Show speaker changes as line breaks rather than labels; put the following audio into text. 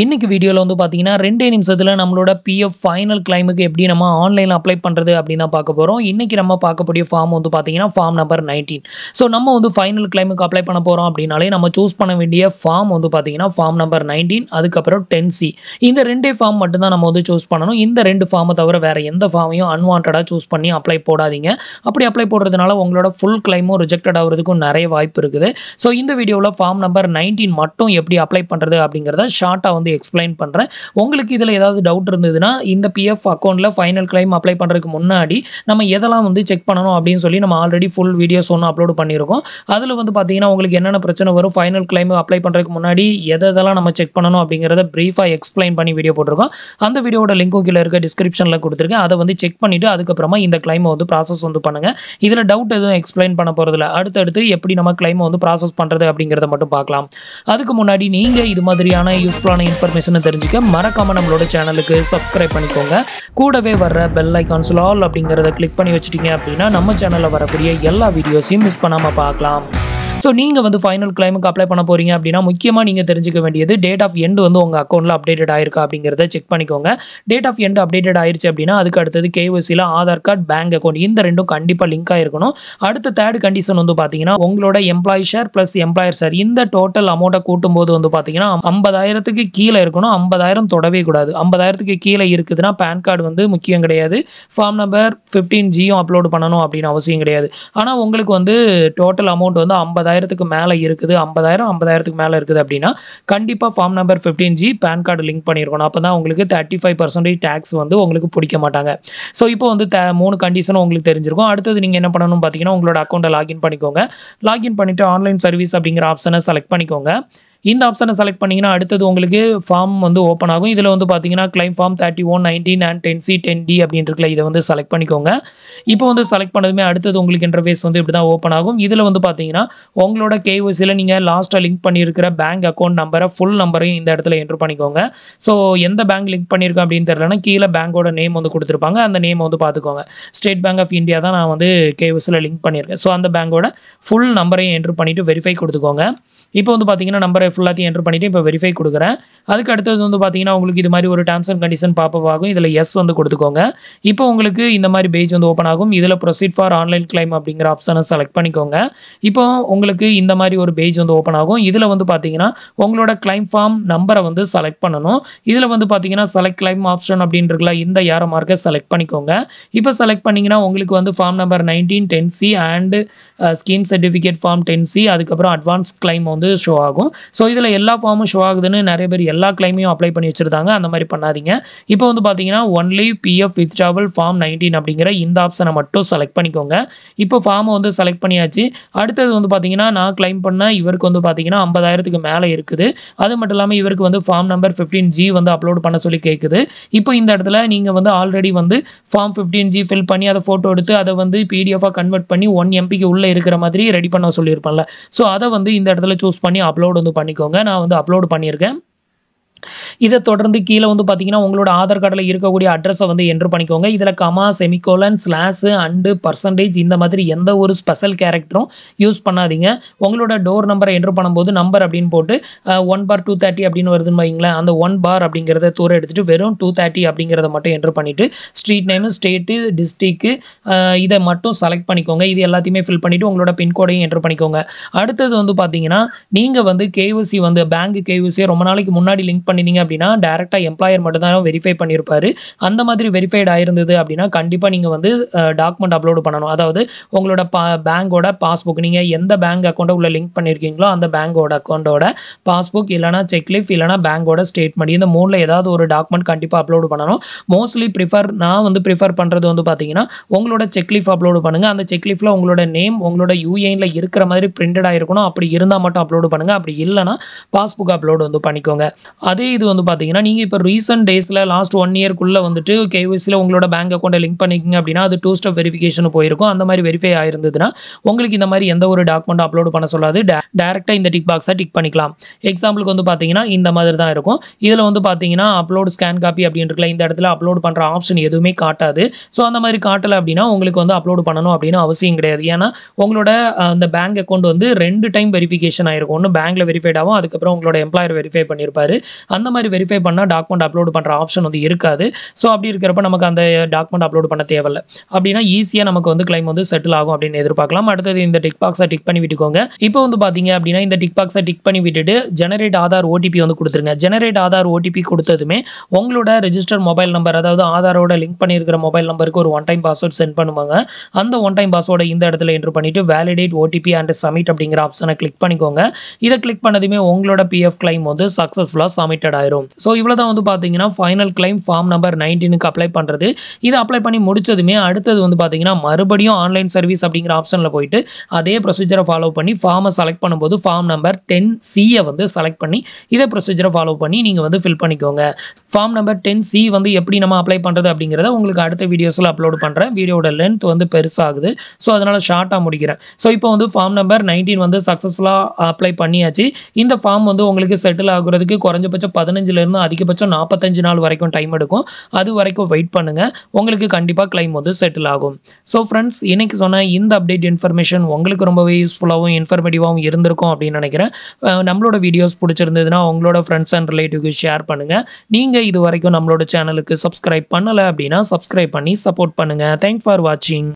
இன்னைக்கு வீடியோல வந்து பாத்தீங்கன்னா 2 நிமிஷத்துல நம்மளோட பிஎஃப் ஃபைனல் கிளைமுக்கு எப்படி நம்ம ஆன்லைன்ல அப்ளை பண்றது அப்படின்னு தான் பார்க்க போறோம். இன்னைக்கு நம்ம பார்க்கக்கூடிய ஃபார்ம் வந்து பாத்தீங்கன்னா ஃபார்ம் நம்பர் 19. ஸோ நம்ம வந்து ஃபைனல் கிளைமுக்கு அப்ளை பண்ண போறோம் அப்படின்னாலே நம்ம சூஸ் பண்ண வேண்டிய ஃபார்ம் வந்து பாத்தீங்கன்னா ஃபார்ம் நம்பர் 19 அதுக்கப்புறம் 10C. இந்த ரெண்டே ஃபார்ம் மட்டும் தான் நம்ம வந்து சூஸ் பண்ணணும். இந்த ரெண்டு ஃபார்மை தவிர வேற எந்த ஃபார்மையும் அன்வான்டா சூஸ் பண்ணி அப்ளை போடாதீங்க. அப்படி அப்ளை போடுறதுனால உங்களோட ஃபுல் கிளைமும் ரிஜெக்டட் ஆகிறதுக்கும் நிறைய வாய்ப்பு இருக்குது. ஸோ இந்த வீடியோவில் ஃபார்ம் நம்பர் 19 மட்டும் எப்படி அப்ளை பண்றது அப்படிங்கிறத ஷார்ட்டா வந்து எக்ஸ்பிளைன் பண்றேன். உங்களுக்கு இதுல ஏதாவது டவுட் இருந்ததுன்னா இந்த பிஎஃப் அக்கௌண்ட்ல ஃபைனல் கிளைம் அப்ளை பண்றதுக்கு முன்னாடி நம்ம எதெல்லாம் வந்து செக் பண்ணணும் அப்படின்னு சொல்லி நம்ம ஆல்ரெடி ஃபுல் வீடியோஸ் ஒன்று அப்லோட் பண்ணியிருக்கோம். அதுல வந்து பாத்தீங்கன்னா உங்களுக்கு என்னென்ன பிரச்சனை வரும், ஃபைனல் கிளைம் அப்ளை பண்றதுக்கு முன்னாடி எதெல்லாம் நம்ம செக் பண்ணணும் அப்படிங்கறத பிரீஃபா எக்ஸ்பிளைன் பண்ணி வீடியோ போட்டிருக்கோம். அந்த வீடியோட லிங்க்கும் கீழே இருக்க டிஸ்கிரிப்ஷன்ல கொடுத்துருக்கேன். அதை வந்து செக் பண்ணிட்டு அதுக்கப்புறமா இந்த கிளைம் வந்து ப்ராசஸ் வந்து பண்ணுங்க. இதுல டவுட் எதுவும் எக்ஸ்பிளைன் பண்ண போறதில்ல. அடுத்தடுத்து எப்படி நம்ம கிளைம் வந்து ப்ராசஸ் பண்றது அப்படிங்கறத மட்டும் பார்க்கலாம். அதுக்கு முன்னாடி நீங்க இது மாதிரியான யூஸ்ஃபுல்லான இன்ஃபர்மேஷன் தெரிஞ்சுக்க மறக்காம நம்மளோட சேனலுக்கு சப்ஸ்கிரைப் பண்ணிக்கோங்க. கூடவே வர்ற பெல் ஐகான்ஸ்ல ஆல் அப்படிங்கறத கிளிக் பண்ணி வச்சிட்டீங்க அப்படின்னா நம்ம சேனல்ல வரக்கூடிய எல்லா வீடியோஸையும் மிஸ் பண்ணாம பார்க்கலாம். ஸோ நீங்கள் வந்து ஃபைனல் கிளைமுக்கு அப்ளை பண்ண போகிறீங்க அப்படின்னா முக்கியமாக நீங்கள் தெரிஞ்சுக்க வேண்டியது டேட் ஆஃப் எண்ட் வந்து உங்கள் அக்கௌண்ட்டில் அப்டேட்டட் ஆயிருக்கா அப்படிங்கிறத செக் பண்ணிக்கோங்க. டேட் ஆஃப் எண்ட் அப்டேட்டட் ஆயிருச்சு அப்படின்னா அதுக்கு அடுத்தது கேஒய்சியில் ஆதார் கார்டு, பேங்க் அக்கௌண்ட் இந்த ரெண்டும் கண்டிப்பாக லிங்க் ஆயிருக்கணும். அடுத்த தேர்ட் கண்டிஷன் வந்து பார்த்தீங்கன்னா உங்களோட employee share plus employer share இந்த டோட்டல் அமௌண்ட்டை கூட்டும்போது வந்து பார்த்தீங்கன்னா 50,000க்கு கீழே இருக்கணும். 50,000 தொடவே கூடாது. 50,000க்கு கீழே இருக்குதுன்னா பேன் கார்டு வந்து முக்கியம் கிடையாது. ஃபார்ம் நம்பர் 15Gயும் அப்லோட் பண்ணணும் அப்படின்னு அவசியம் கிடையாது. ஆனால் உங்களுக்கு வந்து டோட்டல் அமௌண்ட் வந்து 50,000க்கு மேலே இருக்குது, 50,000க்கு மேலே இருக்குது அப்படின்னா கண்டிப்பாக form number 15G PAN card link பண்ணியிருக்கணும். அப்போ தான் உங்களுக்கு 35% டேக்ஸ் வந்து உங்களுக்கு பிடிக்க மாட்டாங்க. ஸோ இப்போ வந்து 3 கண்டிஷனும் உங்களுக்கு தெரிஞ்சிருக்கும். அடுத்தது நீங்கள் என்ன பண்ணணும் பார்த்தீங்கன்னா உங்களோட அக்கௌண்ட்டை லாகின் பண்ணிக்கோங்க. லாகின் பண்ணிவிட்டு ஆன்லைன் சர்வீஸ் அப்படிங்கிற ஆப்ஷனை செலக்ட் பண்ணிக்கோங்க. இந்த ஆப்ஷனை செலக்ட் பண்ணிங்கன்னா அடுத்தது உங்களுக்கு ஃபார்ம் வந்து ஓப்பன் ஆகும். இதில் வந்து பார்த்தீங்கன்னா claim form 31, 19 and 10C 10D அப்படின்னு இருக்குல்ல, இதை வந்து செலக்ட் பண்ணிக்கோங்க. இப்போ வந்து செலக்ட் பண்ணதுமே அடுத்தது உங்களுக்கு இன்டர்ஃபேஸ் வந்து இப்படி தான் ஓப்பன் ஆகும். இதில் வந்து பார்த்தீங்கன்னா உங்களோட கேஒய்சியில் நீங்கள் லாஸ்ட்டாக லிங்க் பண்ணியிருக்கிற பேங்க் அக்கௌண்ட் நம்பரை ஃபுல் நம்பரையும் இந்த இடத்துல என்ட்ரு பண்ணிக்கோங்க. ஸோ எந்த பேங்க் லிங்க் பண்ணியிருக்கோம் அப்படின்னு தெரியலன்னா கீழே பேங்கோட நேம் வந்து கொடுத்துருப்பாங்க. அந்த நேம் வந்து பார்த்துக்கோங்க. ஸ்டேட் பேங்க் ஆஃப் இந்தியா தான் நான் வந்து கேஒய்சியில் லிங்க் பண்ணியிருக்கேன். ஸோ அந்த பேங்கோட ஃபுல் நம்பரையும் என்ட்ரு பண்ணிவிட்டு வெரிஃபை கொடுத்துக்கோங்க. இப்போ வந்து பார்த்தீங்கன்னா நம்பரை ஃபுல்லாத்தையும் என்ட்ரு பண்ணிவிட்டு இப்போ வெரிஃபை கொடுக்குறேன். அதுக்கு அடுத்தது வந்து பார்த்தீங்கன்னா உங்களுக்கு இது மாதிரி ஒரு டேர்ம்ஸ் அண்ட் கண்டிஷன் பாப்பப் ஆகும். இதில் எஸ் வந்து கொடுத்துக்கோங்க. இப்போ உங்களுக்கு இந்த மாதிரி பேஜ் வந்து ஓப்பன் ஆகும். இதில் ப்ரொசீட் ஃபார் ஆன்லைன் கிளைம் அப்படிங்கிற ஆப்ஷனை செலக்ட் பண்ணிக்கோங்க. இப்போ உங்களுக்கு இந்த மாதிரி ஒரு பேஜ் வந்து ஓப்பன் ஆகும். இதில் வந்து பார்த்தீங்கன்னா உங்களோட கிளைம் ஃபார்ம் நம்பரை வந்து செலக்ட் பண்ணணும். இதில் வந்து பார்த்தீங்கன்னா செலக்ட் கிளைம் ஆப்ஷன் அப்படின்னு இருக்குல்ல, இந்த யாரை மார்க்கை செலக்ட் பண்ணிக்கோங்க. இப்போ செலக்ட் பண்ணிங்கன்னா உங்களுக்கு வந்து form number 19, 10C and scheme certificate form 10C அதுக்கப்புறம் அட்வான்ஸ் கிளைம் வந்து ஷோ ஆகும். ஸோ இதில் எல்லா ஃபார்மும் ஷோ ஆகுதுன்னு நிறைய பேர் எல்லா கிளைமையும் அப்ளை பண்ணி வச்சிருந்தாங்க. அந்த மாதிரி பண்ணாதீங்க. இப்போ வந்து பார்த்தீங்கன்னா ஒன்லி பிஎஃப் வித்ட்ராவல் ஃபார்ம் 19 அப்படிங்கிற இந்த ஆப்ஷனை மட்டும் செலக்ட் பண்ணிக்கோங்க. இப்போ ஃபார்மை வந்து செலக்ட் பண்ணியாச்சு. அடுத்தது வந்து பார்த்தீங்கன்னா நான் கிளைம் பண்ண இவருக்கு வந்து பார்த்தீங்கன்னா 50,000க்கு மேலே இருக்குது. அது மட்டும் இல்லாமல் இவருக்கு வந்து ஃபார்ம் நம்பர் 15G வந்து அப்லோட் பண்ண சொல்லி கேட்குது. இப்போ இந்த இடத்துல நீங்கள் வந்து ஆல்ரெடி வந்து ஃபார்ம் 15G ஃபில் பண்ணி அதை ஃபோட்டோ எடுத்து அதை வந்து பிடிஎஃபாக கன்வெர்ட் பண்ணி 1 MBக்கு உள்ளே இருக்கிற மாதிரி ரெடி பண்ண சொல்லியிருப்பேன்ல. ஸோ அதை வந்து இந்த இடத்துல சூஸ் பண்ணி அப்லோட் வந்து பண்ணிக்கோங்க. நான் வந்து அப்லோட் பண்ணியிருக்கேன். இதை தொடர்ந்து கீழே வந்து பார்த்தீங்கன்னா உங்களோட ஆதார் கார்டில் இருக்கக்கூடிய அட்ரஸை வந்து என்ட்ரு பண்ணிக்கோங்க. இதில் comma, semicolon, slash and percentage இந்த மாதிரி எந்த ஒரு ஸ்பெஷல் கேரக்டரும் யூஸ் பண்ணாதீங்க. உங்களோட டோர் நம்பரை என்ட்ரு பண்ணும்போது நம்பர் அப்படின்னு போட்டு 1/230 அப்படின்னு வருதுன்னு வைங்களேன். அந்த 1 பார் அப்படிங்கிறத தூர எடுத்துகிட்டு வெறும் 230 அப்படிங்கிறத மட்டும் என்ட்ரு பண்ணிவிட்டு ஸ்ட்ரீட் நேமு, ஸ்டேட்டு, டிஸ்ட்ரிக்கு இதை மட்டும் செலக்ட் பண்ணிக்கோங்க. இது எல்லாத்தையுமே ஃபில் பண்ணிவிட்டு உங்களோட பின்கோடையும் என்ட்ரு பண்ணிக்கோங்க. அடுத்தது வந்து பார்த்தீங்கன்னா நீங்கள் வந்து கேஒய்சி வந்து பேங்க் கேஒய்சியை ரொம்ப நாளைக்கு முன்னாடி லிங்க் பண்ணிட்டீங்க அப்படின்னா டைரக்டா எம்ப்ளாயர் மட்டும் தான் வெரிஃபை பண்ணியிருப்பாரு. அந்த மாதிரி வெரிஃபைட் ஆயிருந்தது அப்படின்னா கண்டிப்பாக நீங்கள் வந்து டாக்குமெண்ட் அப்லோட் பண்ணணும். அதாவது உங்களோட பேங்கோட பாஸ்புக், நீங்கள் எந்த பேங்க் அக்கௌண்ட்டை உள்ள லிங்க் பண்ணியிருக்கீங்களோ அந்த பேங்கோட அக்கௌண்ட்டோட பாஸ்புக் இல்லைனா செக்லீஃப் இல்லைனா பேங்கோட ஸ்டேட்மெண்ட் இந்த 3ல் ஏதாவது ஒரு டாக்குமெண்ட் கண்டிப்பாக அப்லோட் பண்ணணும். மோஸ்ட்லி நான் வந்து ப்ரிஃபர் பண்ணுறது வந்து பார்த்தீங்கன்னா உங்களோட செக்லீஃப் அப்லோட் பண்ணுங்கள். அந்த செக்லீஃபில் உங்களோட நேம் உங்களோட யூஏனில் இருக்கிற மாதிரி பிரிண்டடாக இருக்கணும். அப்படி இருந்தால் மட்டும் அப்லோட் பண்ணுங்கள். அப்படி இல்லைனா பாஸ்புக் அப்லோட் வந்து பண்ணிக்கோங்க. அதே இது வந்து பார்த்தீங்கன்னா நீங்கள் இப்போ ரீசெண்ட் டேஸில் லாஸ்ட் 1 இயர்க்குள்ளே வந்துட்டு கேஒய்சியில் உங்களோட பேங்க் அக்கௌண்ட்டை லிங்க் பண்ணிக்கிங்க அப்படின்னா அது 2 ஸ்டெப் வெரிஃபிகேஷன் போயிருக்கும். அந்த மாதிரி வெரிஃபை ஆயிருந்ததுன்னா உங்களுக்கு இந்த மாதிரி எந்த ஒரு டாக்குமெண்ட் அப்லோட் பண்ண சொல்லாது. டேரெக்டாக இந்த டிக் பாக்ஸை டிக் பண்ணிக்கலாம். எக்ஸாம்பிளுக்கு வந்து பார்த்தீங்கன்னா இந்த மாதிரி தான் இருக்கும். இதில் வந்து பார்த்தீங்கன்னா அப்லோட் ஸ்கேன் காப்பி அப்படின்னு இருக்குல்ல, இந்த இடத்துல அப்லோட் பண்ணுற ஆப்ஷன் எதுவுமே காட்டாது. ஸோ அந்த மாதிரி காட்டலை அப்படின்னா உங்களுக்கு வந்து அப்லோட் பண்ணணும் அப்படின்னு அவசியம் கிடையாது. ஏன்னா உங்களோட அந்த பேங்க் அக்கௌண்ட் வந்து 2 டைம் வெரிஃபிகேஷன் ஆயிருக்கும். ஒன்று பேங்க்ல வெரிஃபைட் ஆகும், அதுக்கப்புறம் உங்களோட எம்ப்ளாயர் வெரிஃபை பண்ணியிருப்பாரு. அந்த மாதிரி மாதிரி வெரிஃபை பண்ணால் டாக்குமெண்ட் அப்லோட் பண்ணுற ஆப்ஷன் வந்து இருக்காது. ஸோ அப்படி இருக்கிறப்ப நமக்கு அந்த டாக்குமெண்ட் அப்லோட் பண்ண தேவையில்லை. அப்படின்னா ஈஸியாக நமக்கு வந்து கிளைம் வந்து செட்டில் ஆகும் அப்படின்னு எதிர்பார்க்கலாம். அடுத்தது இந்த டிக் பாக்ஸை டிக் பண்ணி விட்டுக்கோங்க. இப்போ வந்து பார்த்தீங்க அப்படின்னா இந்த டிக் பாக்ஸை டிக் பண்ணி விட்டுட்டு ஜெனரேட் ஆதார் ஓடிபி வந்து கொடுத்துருங்க. ஜெனரேட் ஆதார் ஓடிபி கொடுத்ததுமே உங்களோட ரெஜிஸ்டர் மொபைல் நம்பர், அதாவது ஆதாரோட லிங்க் பண்ணியிருக்கிற மொபைல் நம்பருக்கு ஒரு ஒன் டைம் பாஸ்வேர்ட் சென்ட் பண்ணுவாங்க. அந்த ஒன் டைம் பாஸ்வேர்டை இந்த இடத்துல என்ட்ரு பண்ணிட்டு வேலிடேட் ஓடிபி அண்ட் சப்மிட் அப்படிங்கிற ஆப்ஷனை கிளிக் பண்ணிக்கோங்க. இதை கிளிக் பண்ணதுமே உங்களோட பிஎஃப் கிளைம் வந்து சக்ஸஸ்ஃபுல்லாக சப்மிட்டட் ஆயிரும். ஸோ இவ்வளோ தான் வந்து பார்த்தீங்கன்னா ஃபைனல் கிளைம் ஃபார்ம் நம்பர் 19க்கு அப்ளை பண்ணுறது. இதை அப்ளை பண்ணி முடிச்சதுமே அடுத்தது வந்து பார்த்தீங்கன்னா மறுபடியும் ஆன்லைன் சர்வீஸ் அப்படிங்கிற ஆப்ஷனில் போயிட்டு அதே ப்ரொசீஜரை ஃபாலோ பண்ணி ஃபார்மை செலக்ட் பண்ணும்போது ஃபார்ம் நம்பர் 10C வந்து செலக்ட் பண்ணி இதே ப்ரொசீஜரை ஃபாலோ பண்ணி நீங்கள் வந்து ஃபில் பண்ணிக்கோங்க. ஃபார்ம் நம்பர் 10C வந்து எப்படி நம்ம அப்ளை பண்ணுறது அப்படிங்கிறத உங்களுக்கு அடுத்த வீடியோஸில் அப்லோட் பண்ணுறேன். வீடியோட லென்த் வந்து பெருசாகுது. ஸோ அதனால் ஷார்ட்டாக முடிக்கிறேன். ஸோ இப்போ வந்து ஃபார்ம் நம்பர் 19 வந்து சக்ஸஸ்ஃபுல்லாக அப்ளை பண்ணியாச்சு. இந்த ஃபார்ம் வந்து உங்களுக்கு செட்டில் ஆகுறதுக்கு குறைஞ்சபட்சம் 15லேருந்து அதிகபட்சம் 45 நாள் வரைக்கும் டைம் எடுக்கும். அது வரைக்கும் வெயிட் பண்ணுங்கள். உங்களுக்கு கண்டிப்பாக கிளைம் வந்து செட்டில் ஆகும். ஸோ ஃப்ரெண்ட்ஸ், இன்னைக்கு சொன்ன இந்த அப்டேட் இன்ஃபர்மேஷன் உங்களுக்கு ரொம்பவே யூஸ்ஃபுல்லாகவும் இன்ஃபர்மேட்டிவாகவும் இருந்திருக்கும் அப்படின்னு நினைக்கிறேன். நம்மளோட வீடியோஸ் பிடிச்சிருந்ததுன்னா உங்களோட ஃப்ரெண்ட்ஸ் அண்ட் ரிலேட்டிவ்க்கு ஷேர் பண்ணுங்கள். நீங்கள் இது வரைக்கும் நம்மளோட சேனலுக்கு சப்ஸ்கிரைப் பண்ணலை அப்படின்னா சப்ஸ்கிரைப் பண்ணி சப்போர்ட் பண்ணுங்கள். தேங்க்ஸ் ஃபார் வாட்சிங்.